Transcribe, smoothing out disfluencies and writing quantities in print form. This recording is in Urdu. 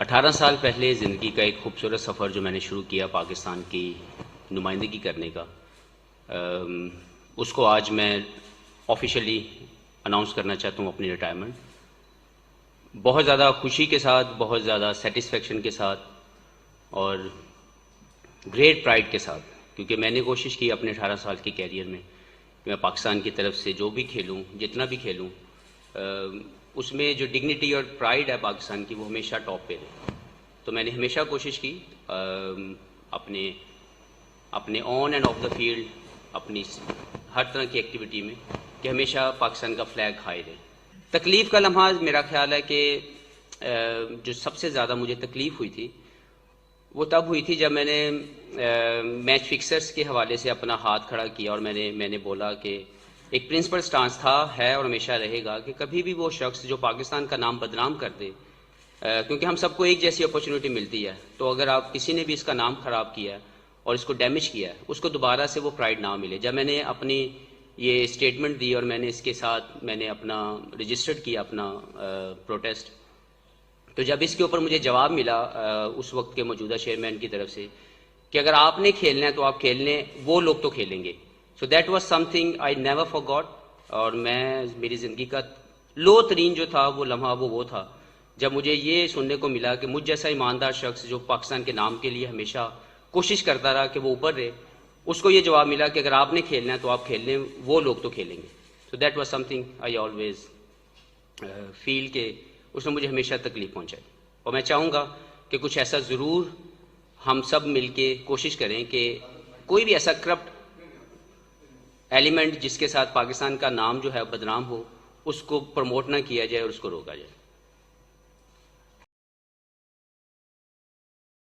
18 سال پہلے زندگی کا ایک خوبصورت سفر جو میں نے شروع کیا پاکستان کی نمائندگی کرنے کا، اس کو آج میں آفیشلی اناؤنس کرنا چاہتا ہوں اپنی ریٹائرمنٹ. بہت زیادہ خوشی کے ساتھ، بہت زیادہ سیٹسفیکشن کے ساتھ اور گریٹ پرائڈ کے ساتھ، کیونکہ میں نے کوشش کی اپنے 18 سال کے کیریئر میں کہ میں پاکستان کی طرف سے جو بھی کھیلوں، جتنا بھی کھیلوں، اس میں جو ڈگنیٹی اور پرائڈ ہے پاکستان کی وہ ہمیشہ ٹاپ پہ رہے. تو میں نے ہمیشہ کوشش کی اپنے on and of the field, اپنی ہر طرح کی ایکٹیویٹی میں، کہ ہمیشہ پاکستان کا فلیگ ہائی رہے. تکلیف کا لمحہ میرا خیال ہے کہ جو سب سے زیادہ مجھے تکلیف ہوئی تھی وہ تب ہوئی تھی جب میں نے میچ فکسرز کے حوالے سے اپنا ہاتھ کھڑا کیا اور میں نے بولا کہ ایک پرنسپل سٹانس تھا، ہے اور ہمیشہ رہے گا کہ کبھی بھی وہ شخص جو پاکستان کا نام بدنام کر دے، کیونکہ ہم سب کو ایک جیسی اپرچونٹی ملتی ہے، تو اگر آپ کسی نے بھی اس کا نام خراب کیا ہے اور اس کو ڈیمیج کیا ہے، اس کو دوبارہ سے وہ پرائڈ نہ ملے. جب میں نے اپنی یہ اسٹیٹمنٹ دی اور میں نے اس کے ساتھ میں نے اپنا رجسٹرڈ کیا اپنا پروٹیسٹ، تو جب اس کے اوپر مجھے جواب ملا اس وقت کے موجودہ چیئرمین کی طرف سے کہ اگر آپ نے کھیلنا ہے تو آپ کھیل لیں، وہ لوگ تو کھیلیں گے. So that was something I never forgot. اور میری زندگی کا لو ترین جو تھا وہ لمحہ وہ تھا جب مجھے یہ سننے کو ملا کہ مجھ جیسا ایماندار شخص جو پاکستان کے نام کے لیے ہمیشہ کوشش کرتا رہا کہ وہ اوپر رہے، اس کو یہ جواب ملا کہ اگر آپ نے کھیلنا ہے تو آپ کھیل لیں، وہ لوگ تو کھیلیں گے. So that was something I always feel کہ اس نے مجھے ہمیشہ تکلیف پہنچائی. اور میں چاہوں گا کہ کچھ ایسا ضرور ہم سب مل کے کوشش کریں کہ کوئی بھی ایسا کرپٹ ایلیمنٹ جس کے ساتھ پاکستان کا نام جو ہے بدنام ہو، اس کو پروموٹ نہ کیا جائے اور اس کو روکا جائے.